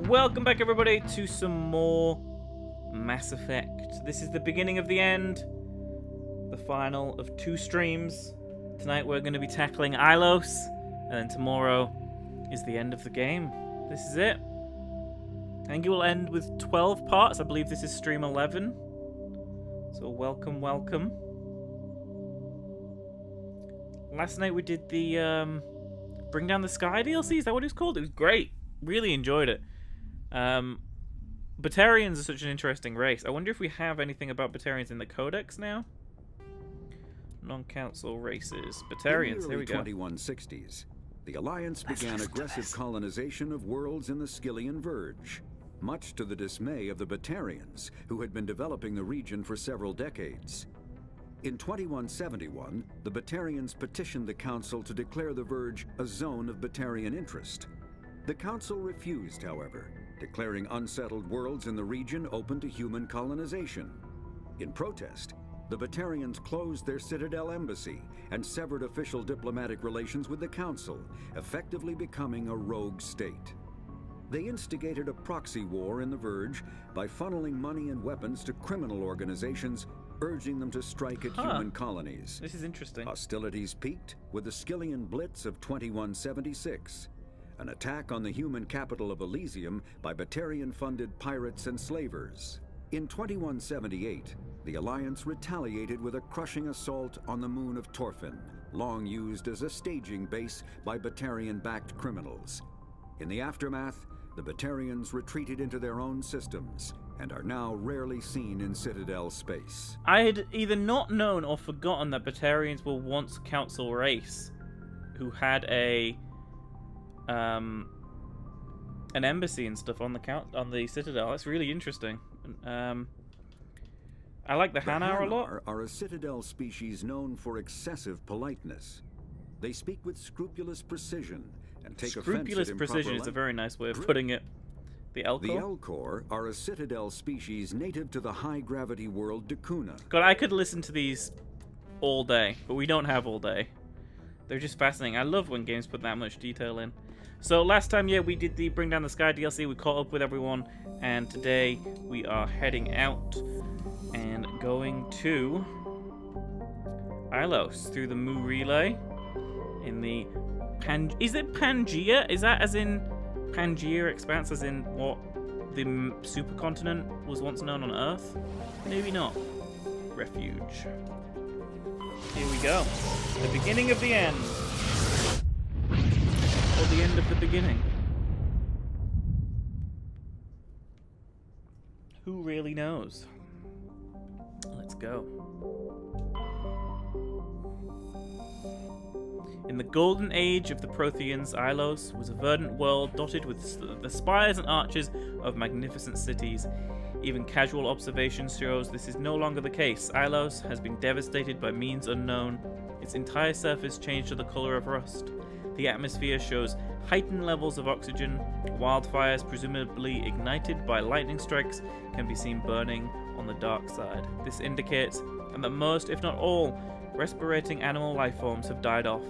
Welcome back, everybody, to some more Mass Effect. This is the beginning of the end, the final of 2 streams. Tonight we're going to be tackling Ilos, and then tomorrow is the end of the game. This is it. I think it will end with 12 parts. I believe this is stream 11. So welcome, welcome. Last night we did the Bring Down the Sky DLC. Is that what it was called? It was great. Really enjoyed it. Batarians are such an interesting race. I wonder if we have anything about Batarians in the Codex now? Non-council races. Batarians, here we go. In the early 2160s, the Alliance began aggressive colonization of worlds in the Skyllian Verge, much to the dismay of the Batarians, who had been developing the region for several decades. In 2171, the Batarians petitioned the Council to declare the Verge a zone of Batarian interest. The Council refused, however, declaring unsettled worlds in the region open to human colonization. In protest, the Batarians closed their Citadel embassy and severed official diplomatic relations with the Council, effectively becoming a rogue state. They instigated a proxy war in the Verge by funneling money and weapons to criminal organizations, urging them to strike at human colonies. This is interesting. Hostilities peaked with the Skyllian Blitz of 2176, an attack on the human capital of Elysium by Batarian-funded pirates and slavers. In 2178, the Alliance retaliated with a crushing assault on the moon of Torfin, long used as a staging base by Batarian-backed criminals. In the aftermath, the Batarians retreated into their own systems and are now rarely seen in Citadel space. I had either not known or forgotten that Batarians were once a council race who had an embassy and stuff on the Citadel. That's really interesting. I like the Hanar a lot. Are a Citadel species known for excessive politeness. They speak with scrupulous precision and take offense at improper Scrupulous precision is a very nice way of putting it. The Elcor? The Elcor are a Citadel species native to the high-gravity world Dakuna. God, I could listen to these all day, but we don't have all day. They're just fascinating. I love when games put that much detail in. So last time, yeah, we did the Bring Down the Sky DLC. We caught up with everyone, and today we are heading out and going to Ilos through the Mu Relay in the Is it Pangea? Is that as in Pangea expanse, as in what the supercontinent was once known on Earth? Maybe not. Refuge. Here we go. The beginning of the end. Or the end of the beginning. Who really knows? Let's go. In the golden age of the Protheans, Ilos was a verdant world dotted with the spires and arches of magnificent cities. Even casual observation shows this is no longer the case. Ilos has been devastated by means unknown. Its entire surface changed to the color of rust. The atmosphere shows heightened levels of oxygen. Wildfires, presumably ignited by lightning strikes, can be seen burning on the dark side. This indicates that most, if not all, respirating animal life forms have died off.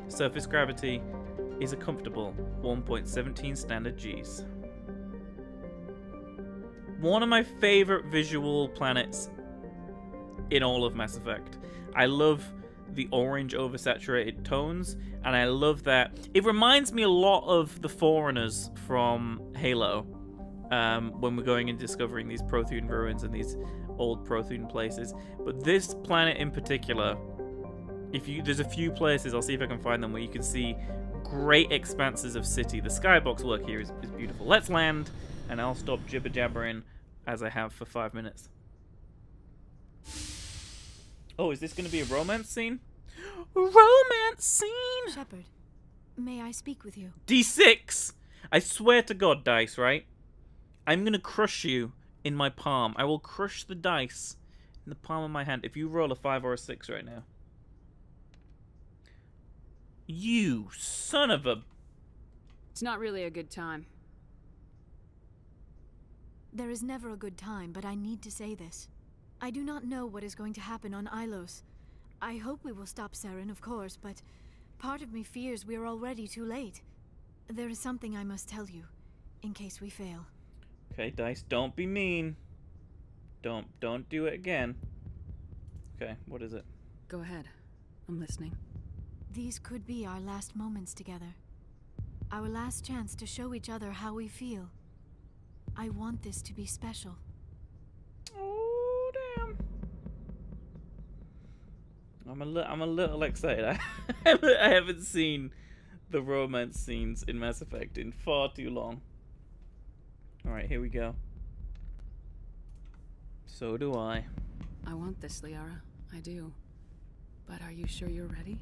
Surface gravity is a comfortable 1.17 standard Gs. One of my favorite visual planets in all of Mass Effect. I love the orange oversaturated tones, and I love that it reminds me a lot of the Foreigners from Halo, when we're going and discovering these Prothean ruins and these old Prothean places. But this planet in particular, there's a few places, I'll see if I can find them, where you can see great expanses of city. The skybox work here is beautiful. Let's land, and I'll stop jibber-jabbering as I have for 5 minutes. Oh, is this going to be a romance scene? Romance scene! Shepard, may I speak with you? D6! I swear to God, dice, right? I'm going to crush you in my palm. I will crush the dice in the palm of my hand if you roll a 5 or a 6 right now. You son of a... It's not really a good time. There is never a good time, but I need to say this. I do not know what is going to happen on Ilos. I hope we will stop Saren, of course, but part of me fears we are already too late. There is something I must tell you. in case we fail. Okay, dice, don't be mean. Don't do it again. Okay, what is it? Go ahead. I'm listening. These could be our last moments together. Our last chance to show each other how we feel. I want this to be special. Oh, damn. I'm a little excited. I haven't seen the romance scenes in Mass Effect in far too long. Alright, here we go. So do I. I want this, Liara. I do. But are you sure you're ready?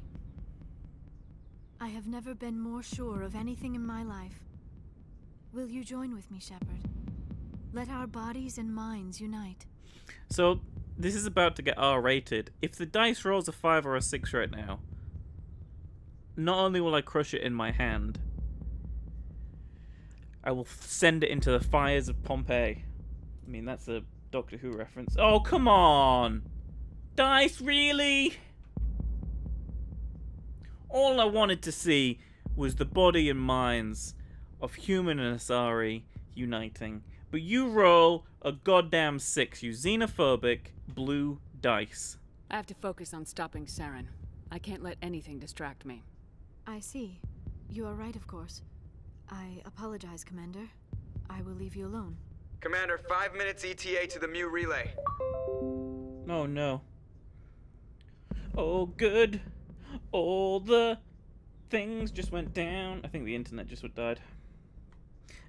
I have never been more sure of anything in my life. Will you join with me, Shepard? Let our bodies and minds unite. So, this is about to get R-rated. If the dice rolls a 5 or a 6 right now, not only will I crush it in my hand, I will send it into the fires of Pompeii. I mean, that's a Doctor Who reference. Oh, come on! Dice, really? All I wanted to see was the body and minds of Human and Asari uniting. But you roll a goddamn 6, you xenophobic blue dice. I have to focus on stopping Saren. I can't let anything distract me. I see. You are right, of course. I apologize, Commander. I will leave you alone. Commander, 5 minutes ETA to the Mu relay. Oh no. Oh good. All the things just went down. I think the internet just died.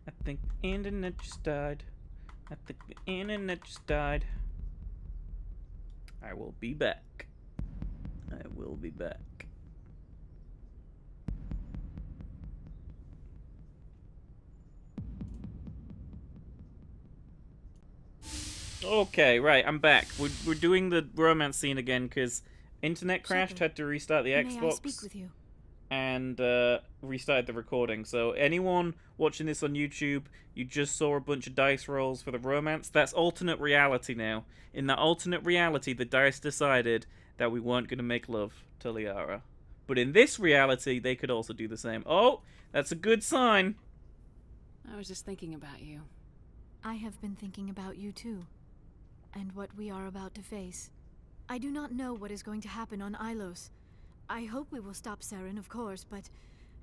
I think the internet just died. I think the internet just died. I will be back. I will be back. Okay, right, I'm back. We're doing the romance scene again because internet crashed, Shepard, had to restart the May I Xbox, speak with you? and restarted the recording. So anyone watching this on YouTube, you just saw a bunch of dice rolls for the romance. That's alternate reality now. In that alternate reality, the dice decided that we weren't going to make love to Liara. But in this reality, they could also do the same. Oh, that's a good sign. I was just thinking about you. I have been thinking about you too, and what we are about to face. I do not know what is going to happen on Ilos. I hope we will stop Saren, of course, but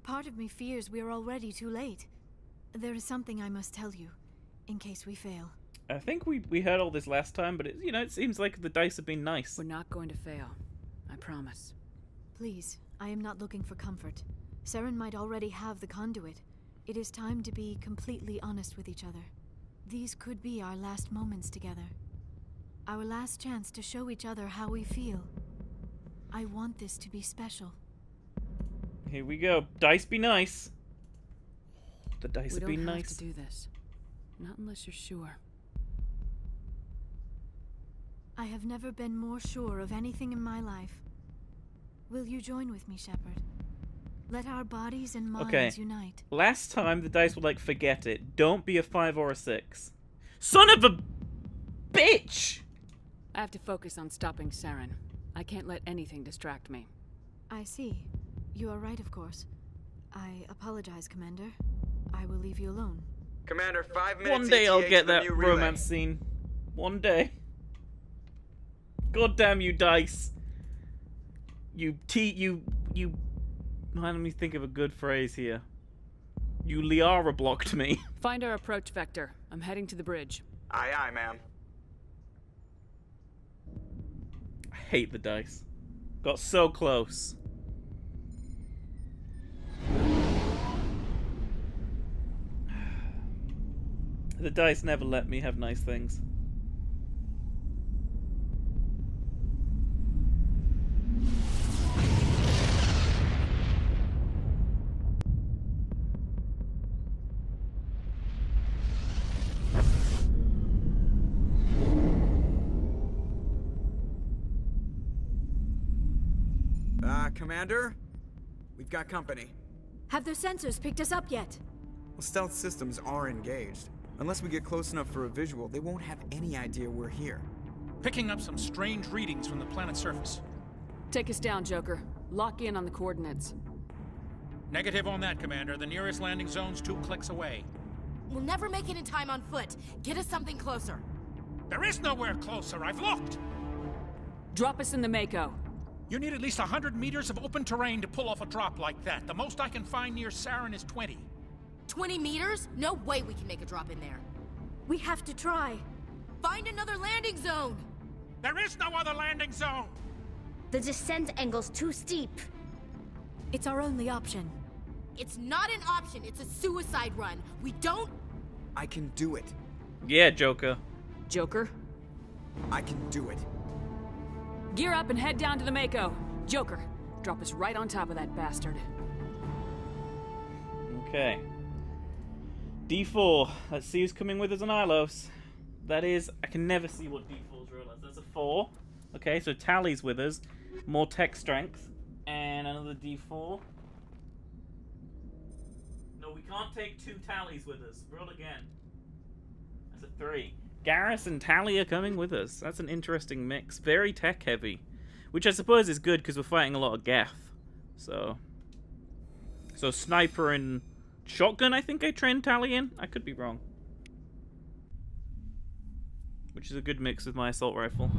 part of me fears we are already too late. There is something I must tell you, in case we fail. I think we heard all this last time, but it seems like the dice have been nice. We're not going to fail. I promise. Please, I am not looking for comfort. Saren might already have the conduit. It is time to be completely honest with each other. These could be our last moments together. Our last chance to show each other how we feel. I want this to be special. Here we go. Dice be nice. The dice We have been don't have nice. to do this. Not unless you're sure. I have never been more sure of anything in my life. Will you join with me, Shepard? Let our bodies and minds unite. Last time the dice were like, forget it. Don't be a 5 or a 6. Son of a bitch! I have to focus on stopping Saren. I can't let anything distract me. I see. You are right, of course. I apologize, Commander. I will leave you alone. Commander, 5 minutes One day ETA I'll to get the that Mu relay. romance scene. One day. God damn you, dice. Let me think of a good phrase here. You Liara blocked me. Find our approach vector. I'm heading to the bridge. Aye, aye, ma'am. I hate the dice. Got so close. The dice never let me have nice things. Commander? We've got company. Have their sensors picked us up yet? Well, stealth systems are engaged. Unless we get close enough for a visual, they won't have any idea we're here. Picking up some strange readings from the planet's surface. Take us down, Joker. Lock in on the coordinates. Negative on that, Commander. The nearest landing zone's 2 clicks away. We'll never make it in time on foot. Get us something closer. There is nowhere closer. I've looked. Drop us in the Mako. You need at least 100 meters of open terrain to pull off a drop like that. The most I can find near Saren is 20. 20 meters? No way we can make a drop in there. We have to try. Find another landing zone! There is no other landing zone! The descent angle's too steep. It's our only option. It's not an option, it's a suicide run. We don't... I can do it. Yeah, Joker. Joker, I can do it. gear up and head down to the Mako. Joker, drop us right on top of that bastard. Okay. D4. Let's see who's coming with us on Ilos. That is, I can never see what D4's roll is. That's a 4. Okay, so Tally's with us. More tech strength. And another D4. No, we can't take 2 Tallies with us. Roll again. That's a 3. Garrus and Tally are coming with us. That's an interesting mix. Very tech heavy. Which I suppose is good because we're fighting a lot of Geth. So sniper and shotgun I think I trained Tally in. I could be wrong. Which is a good mix with my assault rifle.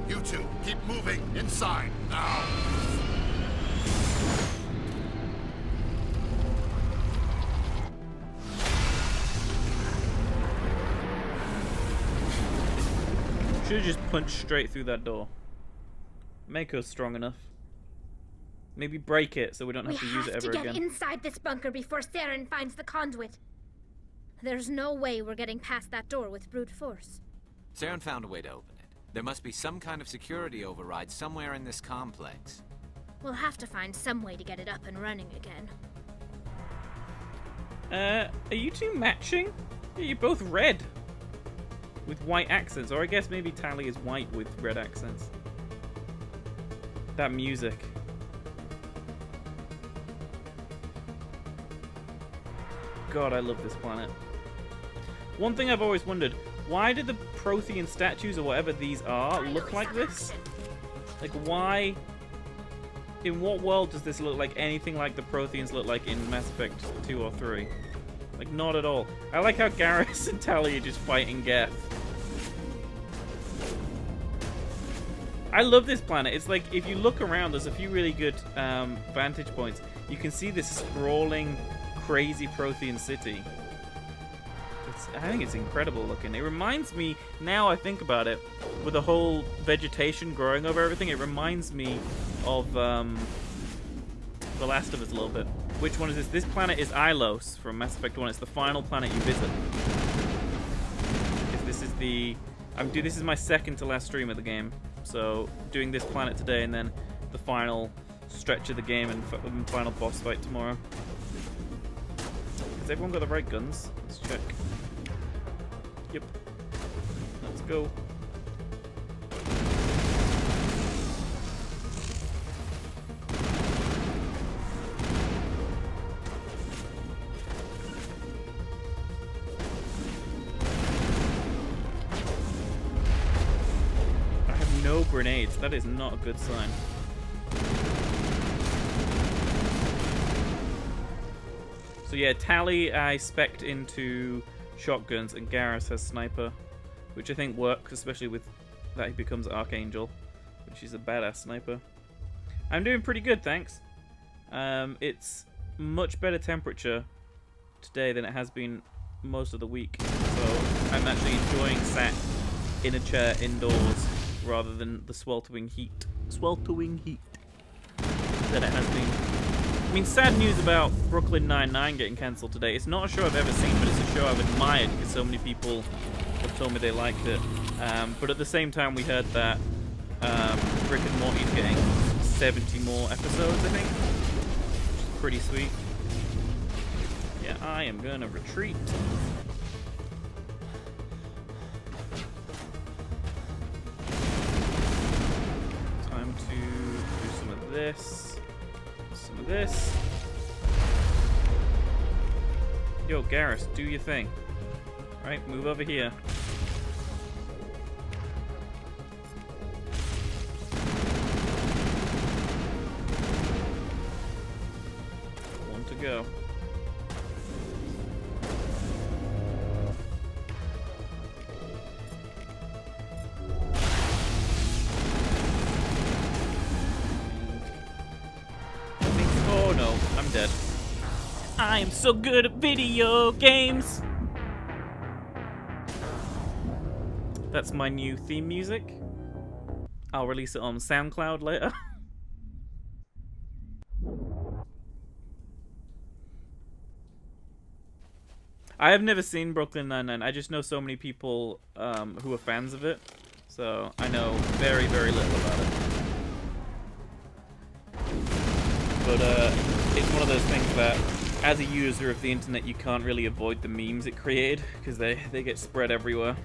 You two, keep moving inside now. Should've just punched straight through that door. Mako's strong enough. Maybe break it so we don't have to use it ever again. We have to get inside this bunker before Saren finds the conduit. There's no way we're getting past that door with brute force. Saren found a way to open it. There must be some kind of security override somewhere in this complex. We'll have to find some way to get it up and running again. Are you two matching? Yeah, you're both red. With white accents. Or I guess maybe Tally is white with red accents. That music. God, I love this planet. One thing I've always wondered, why do the Prothean statues, or whatever these are, look like this? Like, why... In what world does this look like anything like the Protheans look like in Mass Effect 2 or 3? Like, not at all. I like how Garrus and Tally are just fighting Geth. I love this planet. It's like, if you look around, there's a few really good vantage points. You can see this sprawling, crazy Prothean city. I think it's incredible looking. It reminds me, now I think about it, with the whole vegetation growing over everything, it reminds me of The Last of Us a little bit. Which one is this? This planet is Ilos from Mass Effect 1. It's the final planet you visit. This is the... this is my second to last stream of the game. So, doing this planet today and then the final stretch of the game and final boss fight tomorrow. Has everyone got the right guns? Let's check. Yep. Let's go. I have no grenades. That is not a good sign. So yeah, Tally I spec'd into shotguns and Garrus has sniper, which I think works, especially with that he becomes Archangel, which is a badass sniper. I'm doing pretty good, thanks. It's much better temperature today than it has been most of the week, so I'm actually enjoying sat in a chair indoors rather than the sweltering heat that it has been. I mean, sad news about Brooklyn Nine-Nine getting cancelled today. It's not a show I've ever seen, but it's a show I've admired because so many people have told me they liked it. But at the same time, we heard that Rick and Morty's getting 70 more episodes, I think. Which is pretty sweet. Yeah, I am gonna retreat. Time to do some of this. Some of this. Yo, Garrus, do your thing. Alright, move over here. One to go. Oh no, I'm dead. I am so good at video games! That's my new theme music. I'll release it on SoundCloud later. I have never seen Brooklyn Nine-Nine. I just know so many people who are fans of it. So I know very, very little about it. But it's one of those things that, as a user of the internet, you can't really avoid the memes it created, because they get spread everywhere.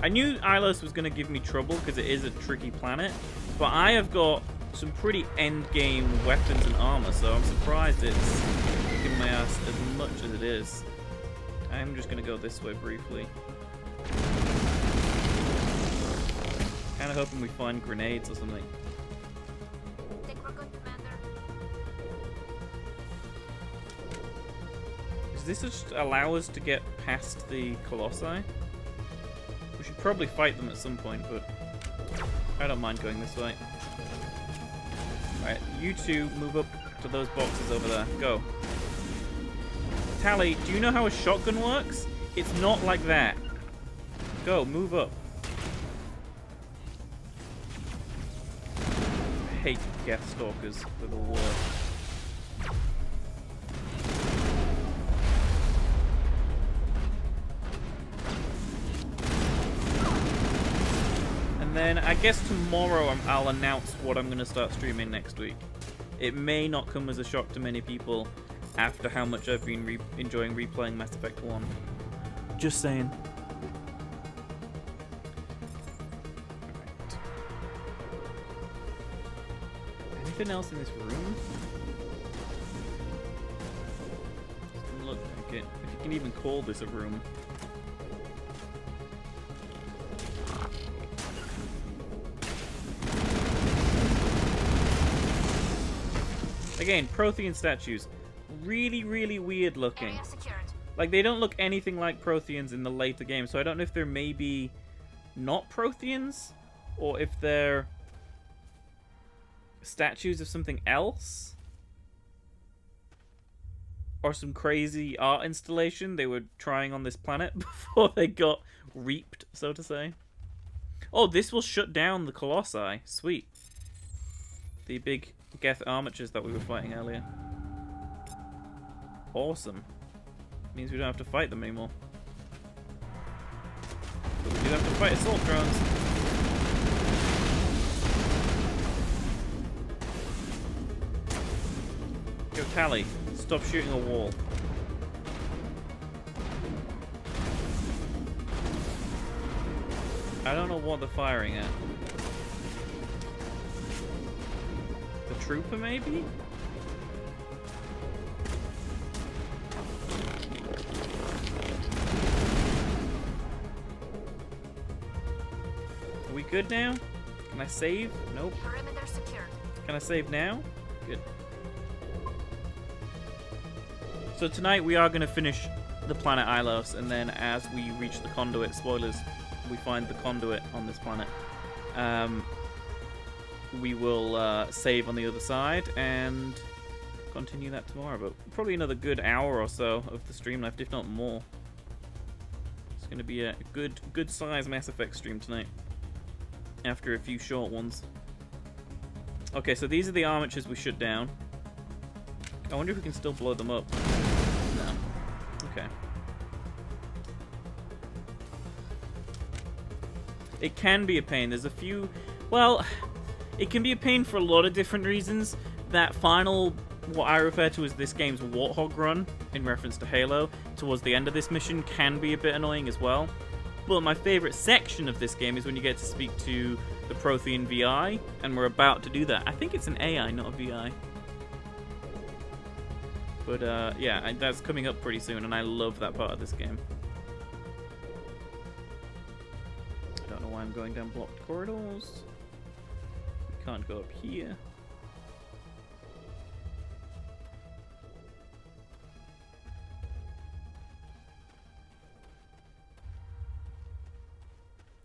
I knew Ilos was going to give me trouble, because it is a tricky planet, but I have got some pretty endgame weapons and armor, so I'm surprised it's kicking my ass as much as it is. I'm just going to go this way briefly. Kind of hoping we find grenades or something. Does this just allow us to get past the Colossi? We should probably fight them at some point, but I don't mind going this way. Alright, you two move up to those boxes over there. Go. Tally, do you know how a shotgun works? It's not like that. Go, move up. I hate Geth Stalkers with a word. And then I guess tomorrow I'll announce what I'm going to start streaming next week. It may not come as a shock to many people after how much I've been enjoying replaying Mass Effect 1. Just saying. Right. Anything else in this room? Doesn't look like it. If you can even call this a room. Again, Prothean statues. Really, really weird looking. Like, they don't look anything like Protheans in the later games, so I don't know if they're maybe not Protheans, or if they're statues of something else, or some crazy art installation they were trying on this planet before they got reaped, so to say. Oh, this will shut down the Colossi. Sweet. The big Geth armatures that we were fighting earlier. Awesome. Means we don't have to fight them anymore. But we do have to fight assault drones. Yo, Tally, stop shooting a wall. I don't know what they're firing at. The trooper, maybe? Are we good now? Can I save? Nope. Perimeter secured. Can I save now? Good. So tonight we are going to finish the planet Ilos, and then as we reach the conduit, spoilers, we find the conduit on this planet. We will save on the other side and continue that tomorrow. But probably another good hour or so of the stream left, if not more. It's going to be a good size Mass Effect stream tonight, after a few short ones. Okay, so these are the armatures we shut down. I wonder if we can still blow them up. No. Okay. It can be a pain. There's a few... Well, it can be a pain for a lot of different reasons. That final, what I refer to as this game's Warthog run, in reference to Halo, towards the end of this mission, can be a bit annoying as well. But my favorite section of this game is when you get to speak to the Prothean VI, and we're about to do that. I think it's an AI, not a VI. But yeah, that's coming up pretty soon, and I love that part of this game. I don't know why I'm going down blocked corridors. We can't go up here.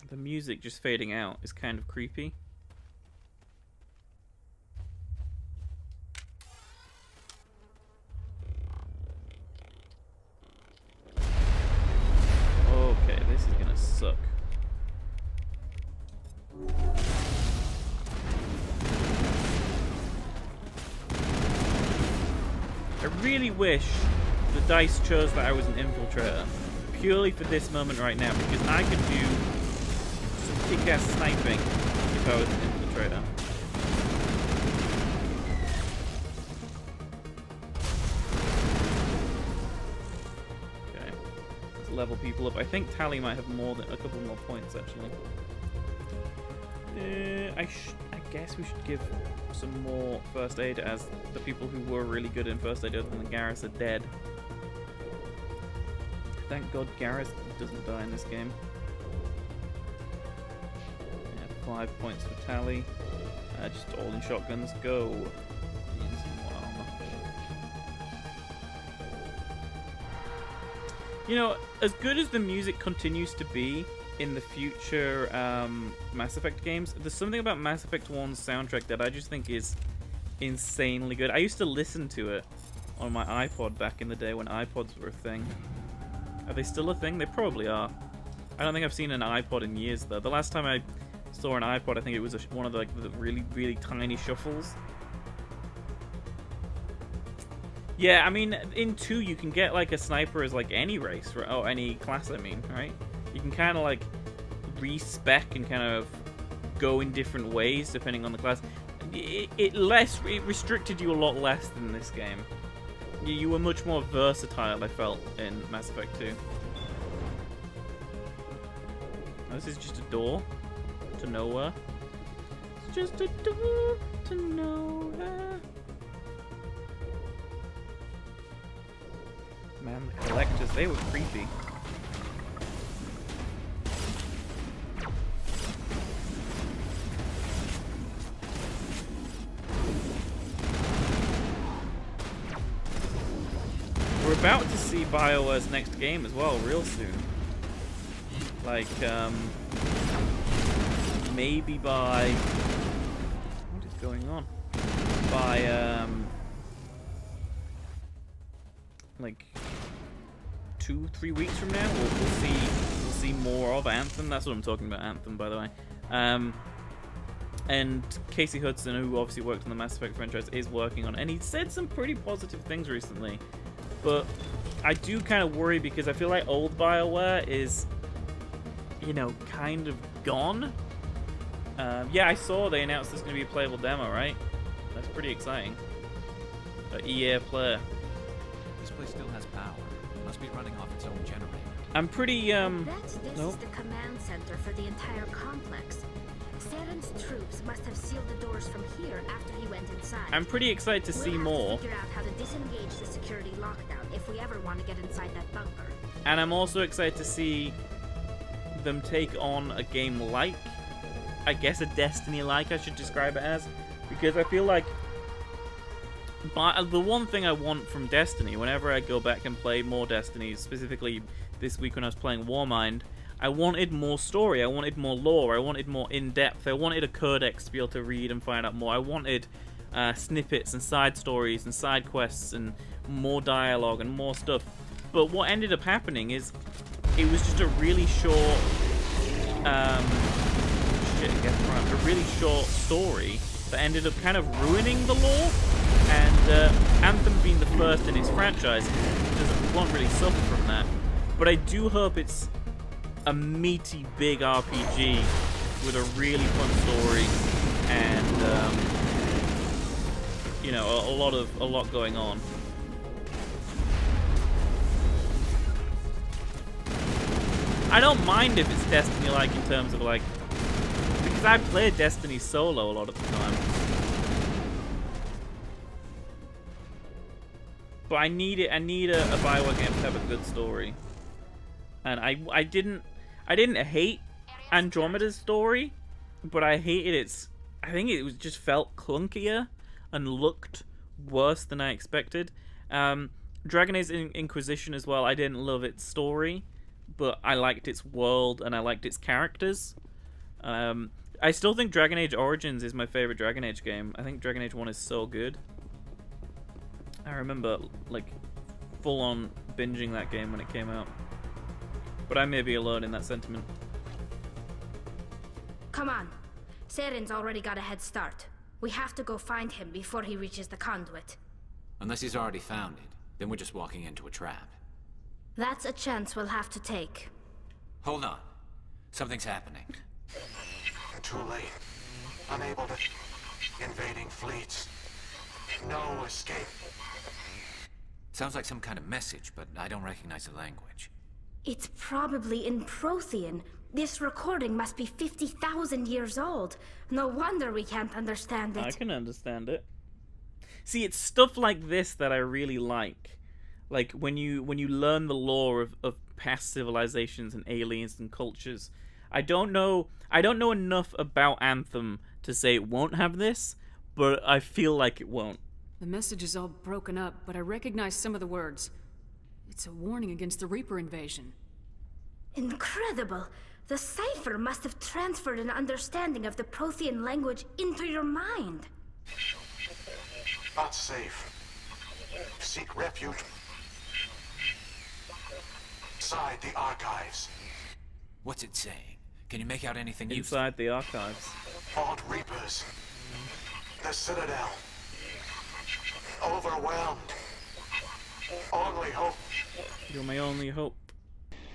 The music just fading out is kind of creepy. Okay, this is gonna suck. I really wish the dice chose that I was an infiltrator, purely for this moment right now, because I could do some kick-ass sniping if I was an infiltrator. Okay, let's level people up. I think Tally might have more than a couple more points actually. I guess we should give some more first aid, as the people who were really good in first aid other than Garrus are dead. Thank God Garrus doesn't die in this game. Yeah, 5 points for Tally. Just all in shotguns. Go. You know, as good as the music continues to be in the future Mass Effect games, there's something about Mass Effect 1's soundtrack that I just think is insanely good. I used to listen to it on my iPod back in the day when iPods were a thing. Are they still a thing? They probably are. I don't think I've seen an iPod in years, though. The last time I saw an iPod, I think it was one of the really, really tiny shuffles. Yeah, I mean, in 2 you can get like a sniper as like any race, right? Oh, any class, I mean, right? You can kind of like respec and kind of go in different ways depending on the class. It restricted you a lot less than this game. You were much more versatile, I felt, in Mass Effect 2. Oh, this is just a door to nowhere. It's just a door to nowhere. Man, the collectors, they were creepy. We're about to see Bioware's next game as well, real soon. Like, maybe by... What is going on? By, like 2-3 weeks from now, we'll see more of Anthem. That's what I'm talking about, Anthem, by the way. And Casey Hudson, who obviously worked on the Mass Effect franchise, is working on it, and he said some pretty positive things recently. But I do kind of worry because I feel like old Bioware is, you know, kind of gone. Yeah, I saw they announced there's going to be a playable demo, right? That's pretty exciting. EA player. This place still has power. It must be running off its own generator. I'm pretty, This is the command center for the entire complex. Saren's troops must have sealed the doors from here after he went inside. I'm pretty excited to see more. We'll have to figure out how to disengage the security lockdown if we ever want to get inside that bunker. And I'm also excited to see them take on a game like, I guess a Destiny-like I should describe it as, because I feel like the one thing I want from Destiny, whenever I go back and play more Destiny, specifically this week when I was playing Warmind, I wanted more story, I wanted more lore, I wanted more in-depth, I wanted a codex to be able to read and find out more, I wanted snippets and side stories and side quests and more dialogue and more stuff. But what ended up happening is it was just a really short a really short story that ended up kind of ruining the lore. And Anthem being the first in its franchise won't really suffer from that. But I do hope it's a meaty, big RPG with a really fun story and you know, a lot going on. I don't mind if it's Destiny-like in terms of like, because I played Destiny solo a lot of the time. But I need a Bioware game to have a good story. And I didn't hate Andromeda's story, but I hated its. I think it was just felt clunkier and looked worse than I expected. Dragon Age Inquisition as well. I didn't love its story, but I liked its world and I liked its characters. I still think Dragon Age Origins is my favorite Dragon Age game. I think Dragon Age 1 is so good. I remember, like, full-on binging that game when it came out. But I may be alone in that sentiment. Come on. Saren's already got a head start. We have to go find him before he reaches the conduit. Unless he's already found it, then we're just walking into a trap. That's a chance we'll have to take. Hold on. Something's happening. Too late. Unable to... Invading fleets. No escape. Sounds like some kind of message, but I don't recognize the language. It's probably in Prothean. This recording must be 50,000 years old. No wonder we can't understand it. I can understand it. See, it's stuff like this that I really like. Like when you learn the lore of past civilizations and aliens and cultures. I don't know enough about Anthem to say it won't have this, but I feel like it won't. The message is all broken up, but I recognize some of the words. It's a warning against the Reaper invasion. Incredible! The cipher must have transferred an understanding of the Prothean language into your mind. Not safe. Seek refuge inside the archives. What's it saying? Can you make out anything inside the archives? Fought Reapers. The Citadel. Overwhelmed. Only hope. You're my only hope.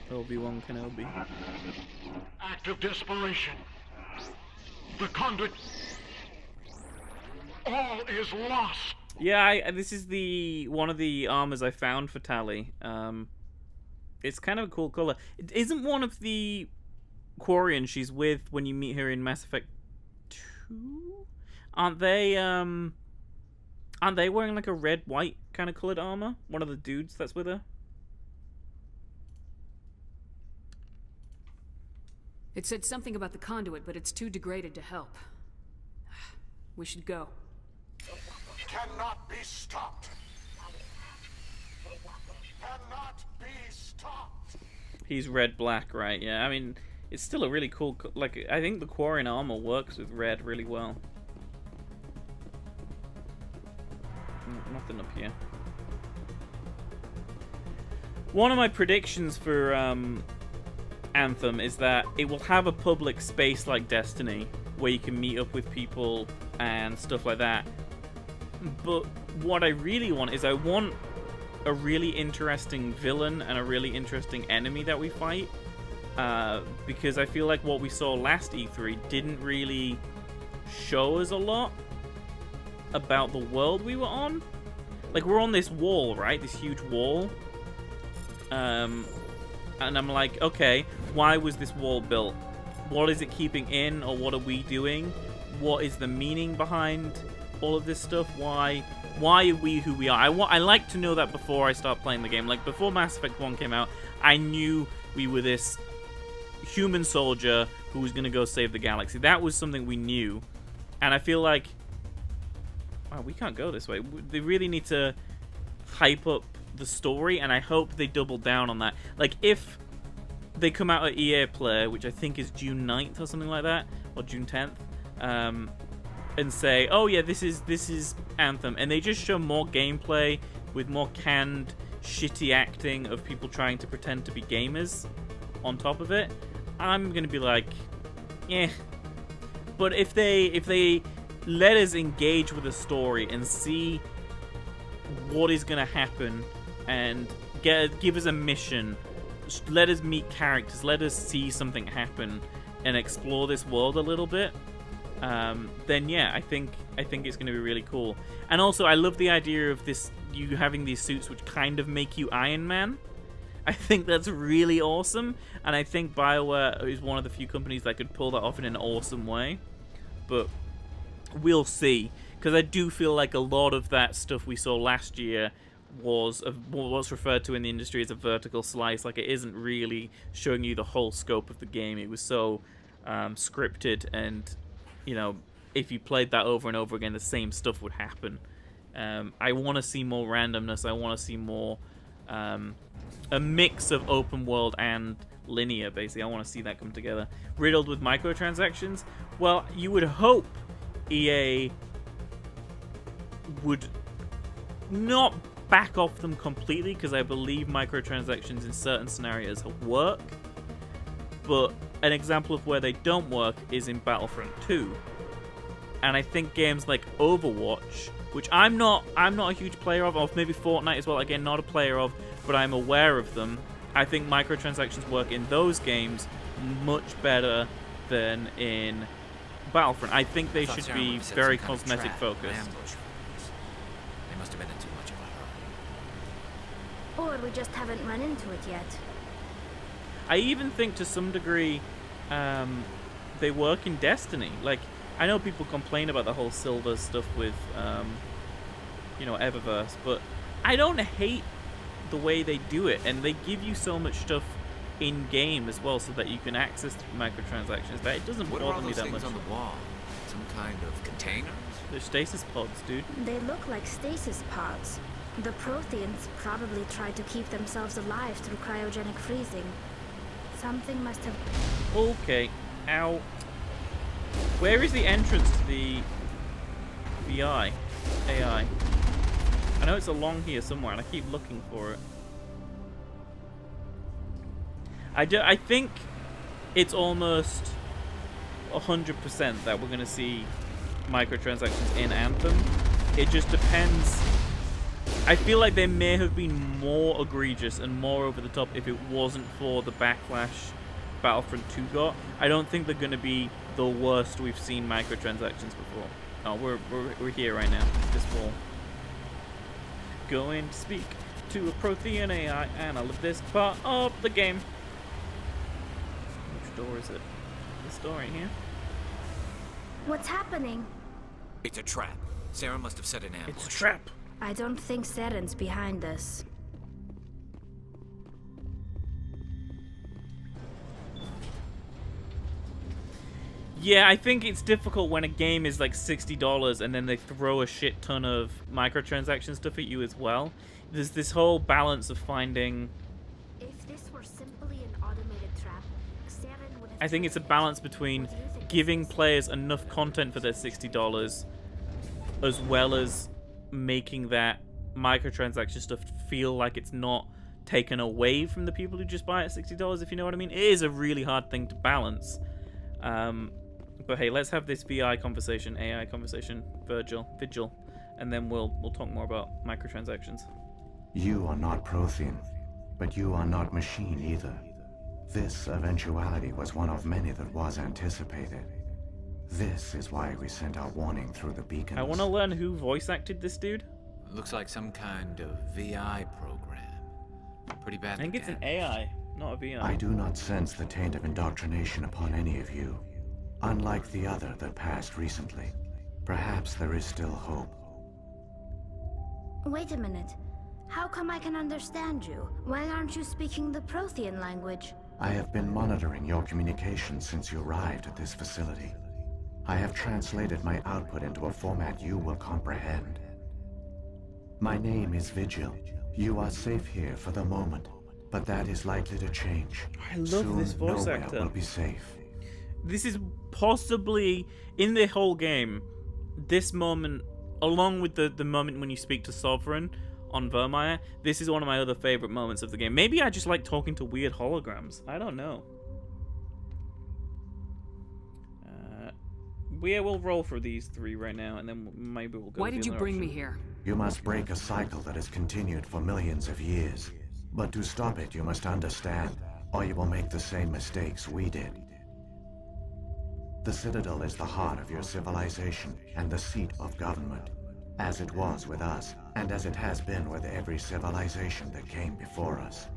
Obi-Wan Kenobi. Act of desperation. The conduit. All is lost. Yeah, this is one of the armors I found for Tali. It's kind of a cool color. It isn't one of the Quarians she's with when you meet her in Mass Effect 2? Aren't they wearing like a red-white kind of colored armor? One of the dudes that's with her? It said something about the conduit, but it's too degraded to help. We should go. Cannot be stopped. Cannot be stopped. He's red-black, right? Yeah, I mean, it's still a really cool... Like, I think the Quarian armor works with red really well. Nothing up here. One of my predictions for Anthem is that it will have a public space like Destiny, where you can meet up with people and stuff like that. But what I really want is I want a really interesting villain and a really interesting enemy that we fight. Because I feel like what we saw last E3 didn't really show us a lot about the world we were on. Like, we're on this wall, right? This huge wall. And I'm like, okay, why was this wall built? What is it keeping in, or what are we doing? What is the meaning behind all of this stuff? Why are we who we are? I like to know that before I start playing the game. Like, before Mass Effect 1 came out, I knew we were this human soldier who was going to go save the galaxy. That was something we knew. And I feel like... Wow, we can't go this way. They really need to hype up the story, and I hope they double down on that. Like, if they come out at EA Play, which I think is June 9th or something like that, or June 10th, and say, oh yeah, this is Anthem, and they just show more gameplay with more canned, shitty acting of people trying to pretend to be gamers on top of it, I'm gonna be like, yeah. But if they let us engage with the story and see what is gonna happen, and give us a mission, let us meet characters, let us see something happen, and explore this world a little bit, then yeah, I think it's going to be really cool. And also, I love the idea of you having these suits which kind of make you Iron Man. I think that's really awesome, and I think Bioware is one of the few companies that could pull that off in an awesome way. But we'll see, because I do feel like a lot of that stuff we saw last year was what's referred to in the industry as a vertical slice. Like, it isn't really showing you the whole scope of the game. It was so scripted, and you know, if you played that over and over again, the same stuff would happen. I want to see more randomness. I want to see more a mix of open world and linear, basically. I want to see that come together. Riddled with microtransactions? Well, you would hope EA would not back off them completely, because I believe microtransactions in certain scenarios work. But an example of where they don't work is in Battlefront 2. And I think games like Overwatch, which I'm not a huge player of, or maybe Fortnite as well, again, not a player of, but I'm aware of them. I think microtransactions work in those games much better than in Battlefront. I think they should be very cosmetic focused. They must have been in too much of a hurry. Or we just haven't run into it yet. I even think to some degree they work in Destiny. Like, I know people complain about the whole silver stuff with you know, Eververse, but I don't hate the way they do it, and they give you so much stuff in game as well, so that you can access microtransactions. That it doesn't bother me that much. What are all those things on the wall? Some kind of containers? They're stasis pods, dude. They look like stasis pods. The Protheans probably tried to keep themselves alive through cryogenic freezing. Something must have... Okay. Ow. Where is the entrance to the VI? AI? I know it's along here somewhere, and I keep looking for it. I think it's almost 100% that we're going to see microtransactions in Anthem. It just depends. I feel like they may have been more egregious and more over the top if it wasn't for the backlash Battlefront 2 got. I don't think they're going to be the worst we've seen microtransactions before. Oh, we're here right now. This wall. Going to speak to a Prothean AI analyst this part of the game. Which door is it? This door right here. What's happening? It's a trap. Sarah must have set an ambush. It's a trap. I don't think Saren's behind this. Yeah, I think it's difficult when a game is like $60 and then they throw a shit ton of microtransaction stuff at you as well. There's this whole balance of finding... If this were simply an automated trap, Saren would have... I think it's a balance between giving players enough content for their $60 as well as making that microtransaction stuff feel like it's not taken away from the people who just buy it at $60, if you know what I mean. It is a really hard thing to balance. But hey, let's have this VI conversation, AI conversation, Vigil, and then we'll talk more about microtransactions. You are not Prothean, but you are not machine either. This eventuality was one of many that was anticipated. This is why we sent our warning through the beacons. I want to learn who voice acted this dude. Looks like some kind of VI program. Pretty bad. I think it's an AI, not a VI. I do not sense the taint of indoctrination upon any of you. Unlike the other that passed recently, perhaps there is still hope. Wait a minute. How come I can understand you? Why aren't you speaking the Prothean language? I have been monitoring your communications since you arrived at this facility. I have translated my output into a format you will comprehend. My name is Vigil. You are safe here for the moment, but that is likely to change. I love Soon, this voice nowhere actor. will be safe. This is possibly, in the whole game, this moment, along with the moment when you speak to Sovereign on Vermeer, this is one of my other favorite moments of the game. Maybe I just like talking to weird holograms. I don't know. We'll roll for these three right now, and then maybe we'll go. Why did you bring me here? You must break a cycle that has continued for millions of years. But to stop it, you must understand, or you will make the same mistakes we did. The Citadel is the heart of your civilization and the seat of government, as it was with us, and as it has been with every civilization that came before us.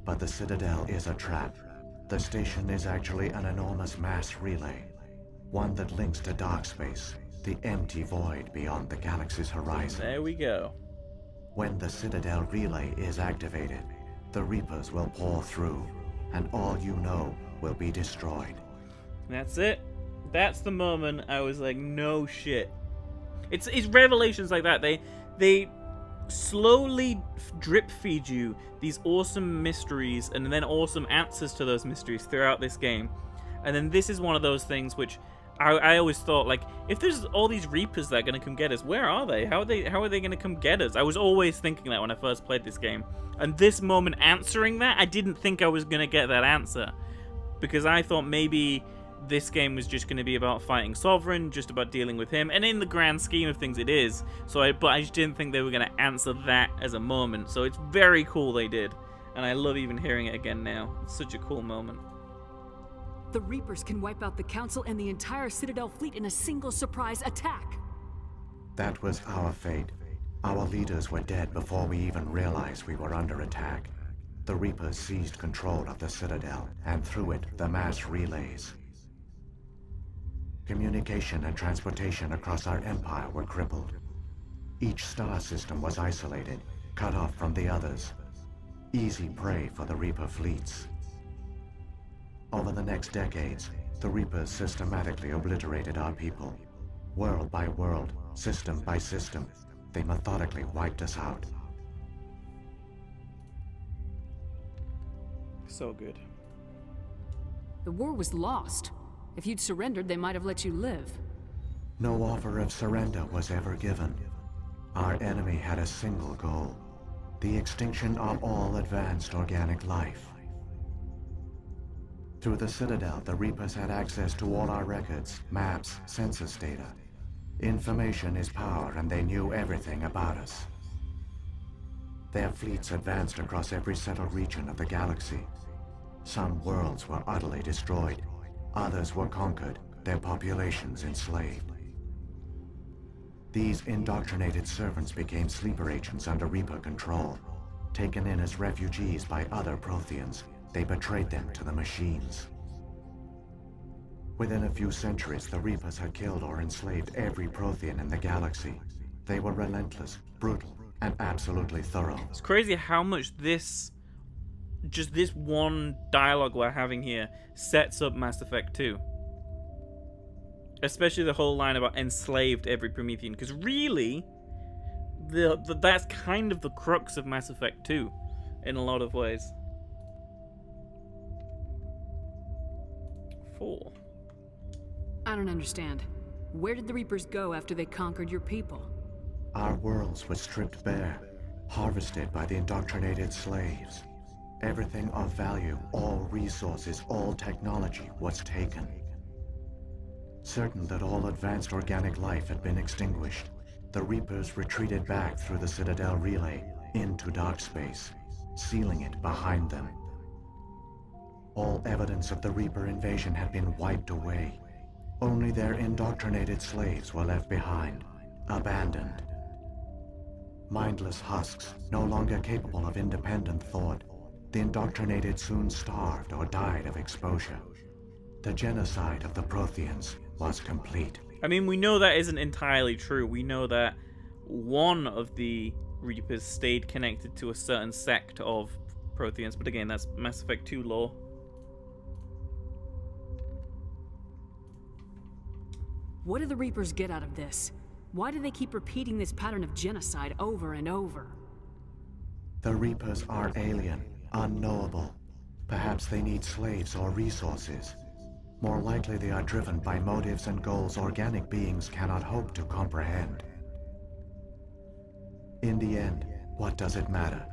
But the Citadel is a trap. The station is actually an enormous mass relay, one that links to dark space, the empty void beyond the galaxy's horizon. There we go. When the Citadel relay is activated, the Reapers will pour through, and all you know will be destroyed. That's it. That's the moment I was like, no shit. It's revelations like that. They slowly drip feed you these awesome mysteries and then awesome answers to those mysteries throughout this game. And then this is one of those things which I always thought, like, if there's all these Reapers that are going to come get us, where are they? How are they going to come get us? I was always thinking that when I first played this game. And this moment answering that, I didn't think I was going to get that answer. Because I thought maybe this game was just going to be about fighting Sovereign, just about dealing with him. And in the grand scheme of things, it is. But I just didn't think they were going to answer that as a moment. So it's very cool they did. And I love even hearing it again now. It's such a cool moment. The Reapers can wipe out the Council and the entire Citadel fleet in a single surprise attack. That was our fate. Our leaders were dead before we even realized we were under attack. The Reapers seized control of the Citadel, and through it, the mass relays. Communication and transportation across our empire were crippled. Each star system was isolated, cut off from the others. Easy prey for the Reaper fleets. Over the next decades, the Reapers systematically obliterated our people. World by world, system by system, they methodically wiped us out. So good. The war was lost. If you'd surrendered, they might have let you live. No offer of surrender was ever given. Our enemy had a single goal: the extinction of all advanced organic life. Through the Citadel, the Reapers had access to all our records, maps, census data. Information is power, and they knew everything about us. Their fleets advanced across every settled region of the galaxy. Some worlds were utterly destroyed. Others were conquered, their populations enslaved. These indoctrinated servants became sleeper agents under Reaper control. Taken in as refugees by other Protheans, they betrayed them to the machines. Within a few centuries, the Reapers had killed or enslaved every Prothean in the galaxy. They were relentless, brutal, and absolutely thorough. It's crazy how much this one dialogue we're having here sets up Mass Effect 2. Especially the whole line about enslaved every Promethean, because really, that's kind of the crux of Mass Effect 2 in a lot of ways. 4. I don't understand. Where did the Reapers go after they conquered your people? Our worlds were stripped bare, harvested by the indoctrinated slaves. Everything of value, all resources, all technology was taken. Certain that all advanced organic life had been extinguished, the Reapers retreated back through the Citadel relay into dark space, sealing it behind them. All evidence of the Reaper invasion had been wiped away. Only their indoctrinated slaves were left behind, abandoned. Mindless husks, no longer capable of independent thought, the indoctrinated soon starved or died of exposure. The genocide of the Protheans was complete. I mean, we know that isn't entirely true. We know that one of the Reapers stayed connected to a certain sect of Protheans, but again, that's Mass Effect 2 lore. What do the Reapers get out of this? Why do they keep repeating this pattern of genocide over and over? The Reapers are alien, unknowable. Perhaps they need slaves or resources. More likely they are driven by motives and goals organic beings cannot hope to comprehend. In the end, what does it matter?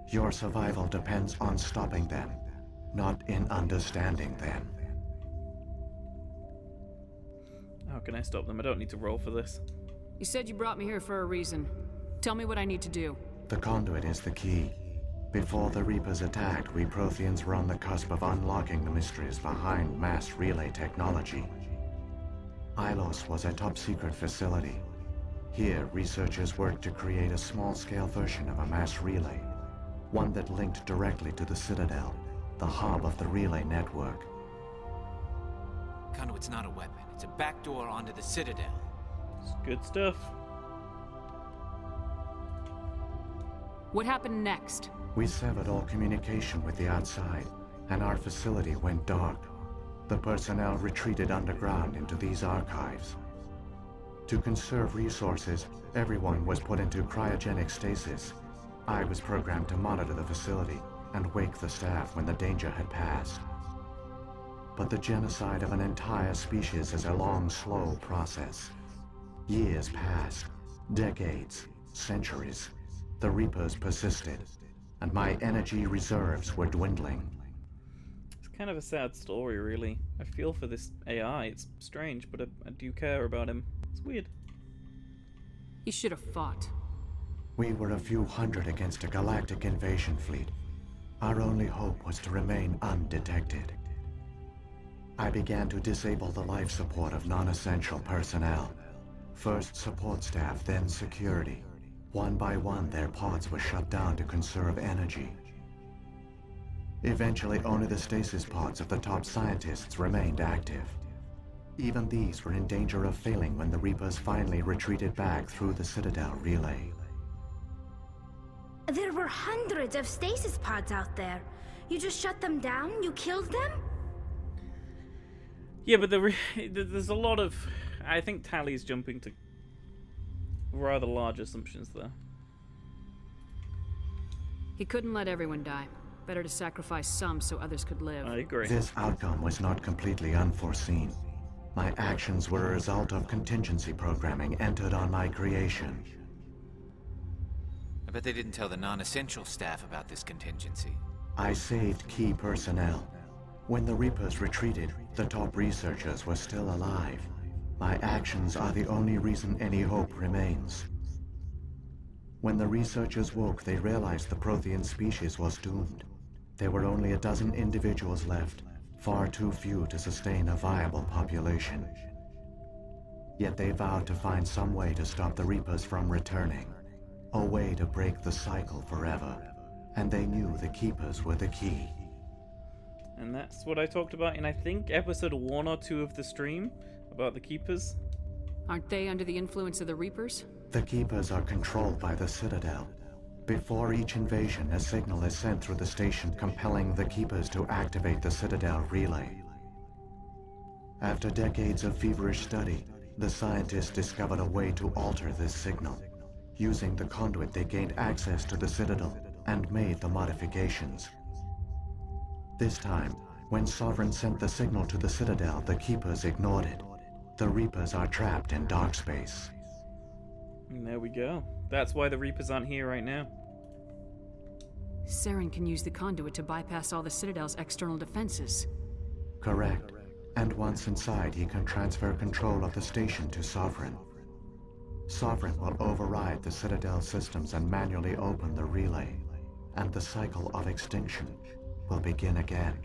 Your survival depends on stopping them, not in understanding them. How can I stop them? I don't need to roll for this. You said you brought me here for a reason. Tell me what I need to do. The conduit is the key. Before the Reapers attacked, we Protheans were on the cusp of unlocking the mysteries behind mass relay technology. Ilos was a top-secret facility. Here, researchers worked to create a small-scale version of a mass relay. one that linked directly to the Citadel, the hub of the relay network. Conduit's not a weapon. It's a backdoor onto the Citadel. It's good stuff. What happened next? We severed all communication with the outside, and our facility went dark. The personnel retreated underground into these archives. To conserve resources, everyone was put into cryogenic stasis. I was programmed to monitor the facility and wake the staff when the danger had passed. But the genocide of an entire species is a long, slow process. Years passed, decades, centuries. The Reapers persisted, and my energy reserves were dwindling. It's kind of a sad story, really. I feel for this AI. It's strange, but I do care about him. It's weird. You should have fought. We were a few hundred against a galactic invasion fleet. Our only hope was to remain undetected. I began to disable the life support of non-essential personnel. First support staff, then security. One by one, their pods were shut down to conserve energy. Eventually, only the stasis pods of the top scientists remained active. Even these were in danger of failing when the Reapers finally retreated back through the Citadel relay. There were hundreds of stasis pods out there. You just shut them down? You killed them? Yeah, but there's a lot of... I think Tally's jumping to rather large assumptions there. He couldn't let everyone die. Better to sacrifice some so others could live. I agree. This outcome was not completely unforeseen. My actions were a result of contingency programming entered on my creation. I bet they didn't tell the non-essential staff about this contingency. I saved key personnel. When the Reapers retreated, the top researchers were still alive. My actions are the only reason any hope remains. When the researchers woke, they realized the Prothean species was doomed. There were only a dozen individuals left, far too few to sustain a viable population. Yet they vowed to find some way to stop the Reapers from returning, a way to break the cycle forever, and they knew the Keepers were the key. And that's what I talked about in, I think, episode 1 or 2 of the stream, about the Keepers. Aren't they under the influence of the Reapers? The Keepers are controlled by the Citadel. Before each invasion, a signal is sent through the station compelling the Keepers to activate the Citadel relay. After decades of feverish study, the scientists discovered a way to alter this signal. Using the conduit, they gained access to the Citadel and made the modifications. This time, when Sovereign sent the signal to the Citadel, the Keepers ignored it. The Reapers are trapped in dark space. And there we go. That's why the Reapers aren't here right now. Saren can use the conduit to bypass all the Citadel's external defenses. Correct. And once inside, he can transfer control of the station to Sovereign. Sovereign will override the Citadel systems and manually open the relay, and the cycle of extinction will begin again.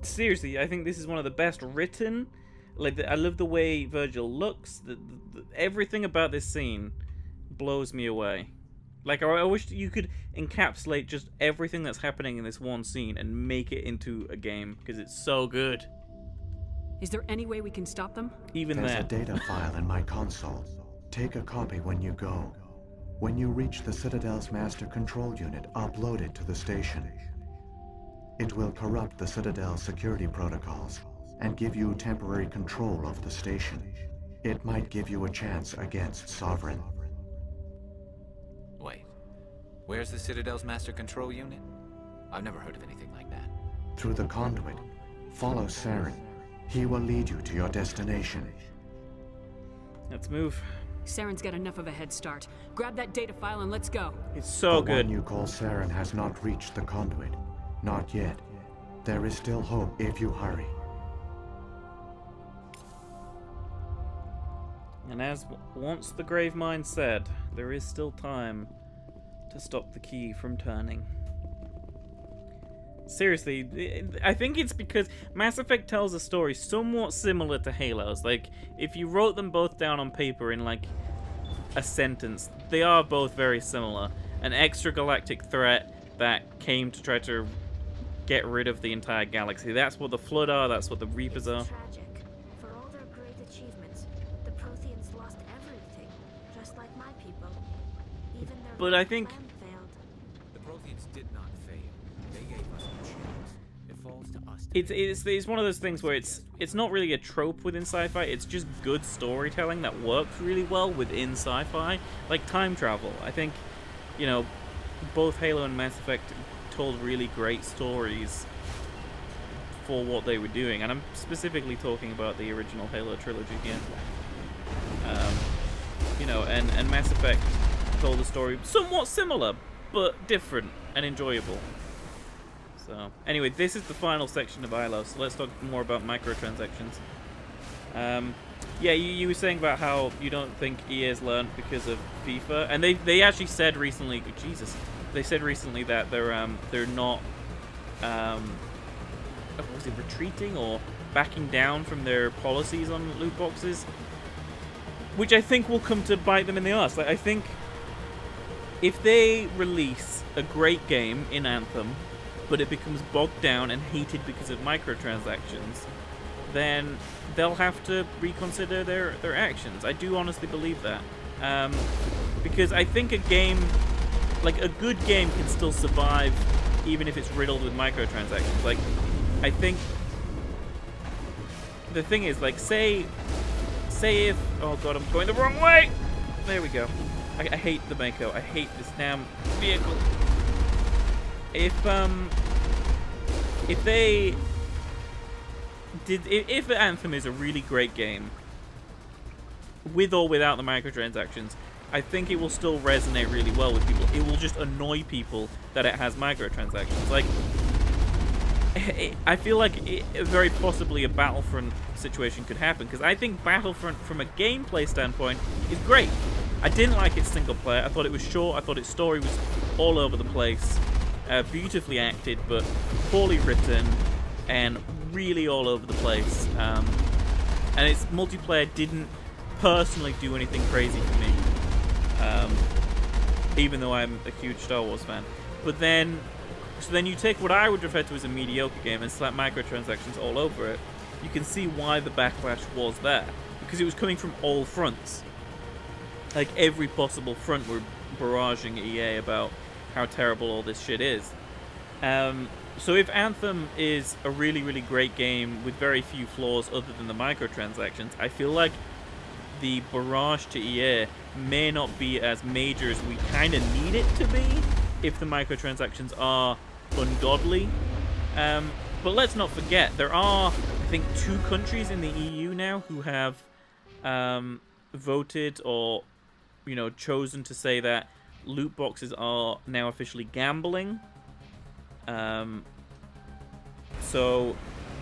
Seriously, I think this is one of the best written. I love the way Virgil looks. Everything about this scene blows me away. I wish you could encapsulate just everything that's happening in this one scene and make it into a game, because it's so good. Is there any way we can stop them? Even There's there. a data file in my console. Take a copy when you go. When you reach the Citadel's master control unit, upload it to the station. It will corrupt the Citadel's security protocols and give you temporary control of the station. It might give you a chance against Sovereign. Wait, where's the Citadel's master control unit? I've never heard of anything like that. Through the conduit, follow Saren. He will lead you to your destination. Let's move. Saren's got enough of a head start. Grab that data file and let's go. It's so good. The one you call Saren has not reached the conduit. Not yet. There is still hope if you hurry. And as once the Gravemind said, there is still time to stop the key from turning. Seriously, I think it's because Mass Effect tells a story somewhat similar to Halo's. If you wrote them both down on paper in, a sentence, they are both very similar. an extragalactic threat that came to try to get rid of the entire galaxy. That's what the Flood are, that's what the Reapers are. Tragic. For all their great achievements, the Protheans lost everything, just like my people. Even their But I think plan failed. The Protheans did not fail. They gave us a chance. It falls to us to it's one of those things where it's not really a trope within sci-fi, it's just good storytelling that works really well within sci-fi. Like time travel. I think, you know, both Halo and Mass Effect told really great stories for what they were doing, and I'm specifically talking about the original Halo trilogy here. You know, and Mass Effect told a story somewhat similar, but different and enjoyable. So, anyway, this is the final section of ILO, so let's talk more about microtransactions. Yeah, you were saying about how you don't think EA's learned because of FIFA, and they actually said recently, Jesus, they said recently that they're not, was it retreating or backing down from their policies on loot boxes, which I think will come to bite them in the arse. Like, I think if they release a great game in Anthem, but it becomes bogged down and hated because of microtransactions, then they'll have to reconsider their actions. I do honestly believe that. Because I think a game, like a good game, can still survive even if it's riddled with microtransactions. Like, I think the thing is, like, say if, oh god, I'm going the wrong way! There we go. I hate the Mako. I hate this damn vehicle. If Anthem is a really great game, with or without the microtransactions, I think it will still resonate really well with people. It will just annoy people that it has microtransactions. Like, I feel like very possibly a Battlefront situation could happen, because I think Battlefront, from a gameplay standpoint, is great. I didn't like its single player. I thought it was short. I thought its story was all over the place. Beautifully acted, but poorly written, and really all over the place. And its multiplayer didn't personally do anything crazy for me, even though I'm a huge Star Wars fan. But then, so then you take what I would refer to as a mediocre game and slap microtransactions all over it. You can see why the backlash was there, because it was coming from all fronts. Like, every possible front were barraging EA about how terrible all this shit is. So if Anthem is a really, really great game with very few flaws other than the microtransactions, I feel like the barrage to EA may not be as major as we kind of need it to be if the microtransactions are ungodly. But let's not forget, there are, I think, 2 countries in the EU now who have voted or, you know, chosen to say that loot boxes are now officially gambling. So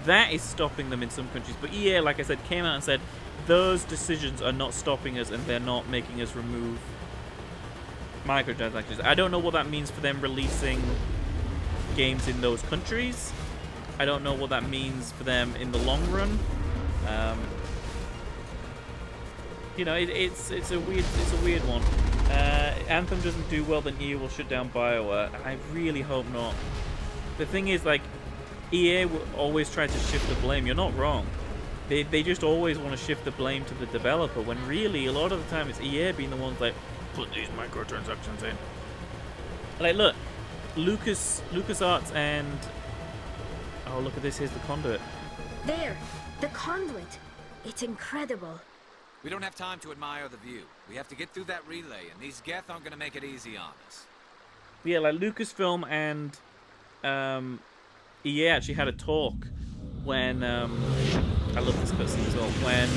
that is stopping them in some countries. But EA, like I said, came out and said those decisions are not stopping us and they're not making us remove microtransactions. I don't know what that means for them releasing games in those countries. I don't know what that means for them in the long run. You know, it's a weird one. Anthem doesn't do well, then EA will shut down Bioware. I really hope not. The thing is, like, EA will always try to shift the blame. You're not wrong. They just always want to shift the blame to the developer, when really, a lot of the time, it's EA being the ones like, put these microtransactions in. Like, look, LucasArts and... oh, look at this, here's the conduit. There, the conduit. It's incredible. We don't have time to admire the view. We have to get through that relay, and these Geth aren't going to make it easy on us. But yeah, like Lucasfilm and EA actually had a talk when I love this cutscene as well, when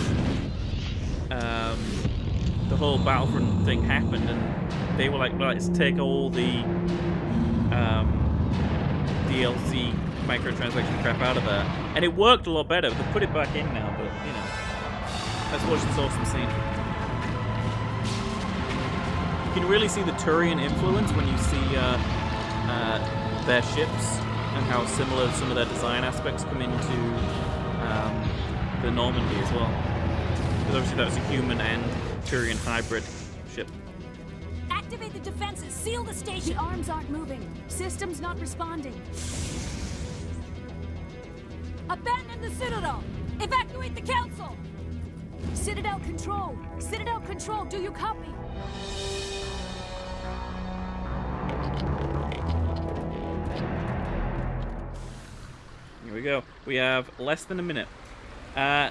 the whole Battlefront thing happened, and they were like, well, let's take all the DLC microtransaction crap out of there, and it worked a lot better. They put it back in now, but you know, let's watch this awesome scene. You can really see the Turian influence when you see their ships and how similar some of their design aspects come into the Normandy as well. Because obviously that was a human and Turian hybrid ship. That Activate the defenses! Seal the station! The arms aren't moving. Systems not responding. Abandon the Citadel! Evacuate the Council! Citadel Control! Citadel Control, do you copy? Here we go. We have less than a minute.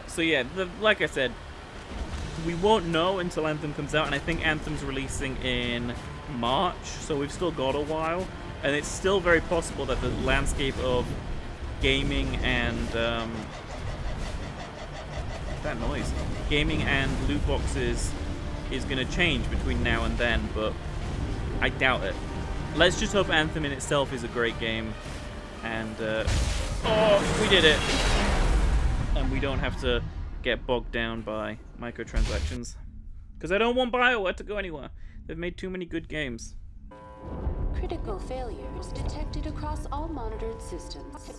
So yeah, like I said, we won't know until Anthem comes out, and I think Anthem's releasing in March, so we've still got a while. And it's still very possible that the landscape of gaming and that noise, gaming and loot boxes is going to change between now and then, but I doubt it. Let's just hope Anthem in itself is a great game, and oh, we did it, and we don't have to get bogged down by microtransactions, because I don't want Bioware to go anywhere. They've made too many good games. Critical failures detected across all monitored systems.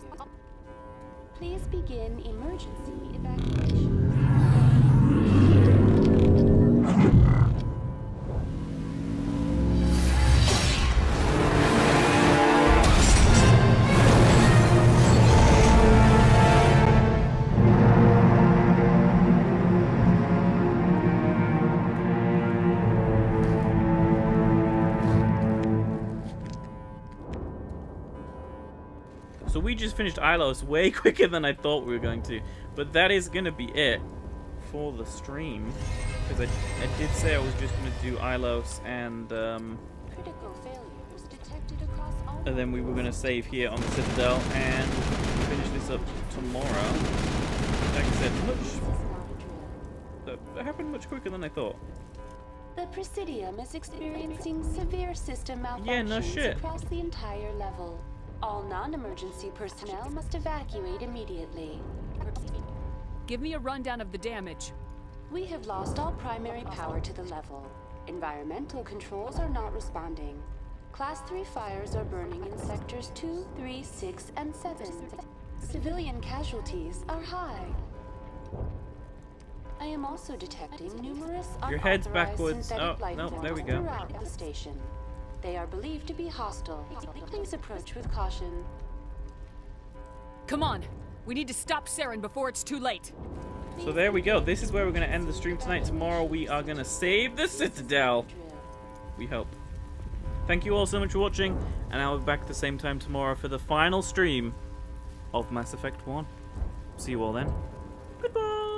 Please begin emergency evacuation. So we just finished Ilos way quicker than I thought we were going to, but that is going to be it for the stream, because I did say I was just going to do Ilos and then we were going to save here on the Citadel and finish this up tomorrow. Like I said, that happened much quicker than I thought. The Presidium is experiencing severe system malfunctions Yeah, no shit. across the entire level. All non-emergency personnel must evacuate immediately. Give me a rundown of the damage. We have lost all primary power to the level. Environmental controls are not responding. Class 3 fires are burning in sectors 2, 3, 6, and 7. Civilian casualties are high. I am also detecting numerous Your head's unauthorized backwards. synthetic Oh, life no, forms there we go. throughout the station. They are believed to be hostile. Please approach with caution. Come on! We need to stop Saren before it's too late! So there we go. This is where we're going to end the stream tonight. Tomorrow we are going to save the Citadel. We hope. Thank you all so much for watching, and I'll be back at the same time tomorrow for the final stream of Mass Effect 1. See you all then. Goodbye!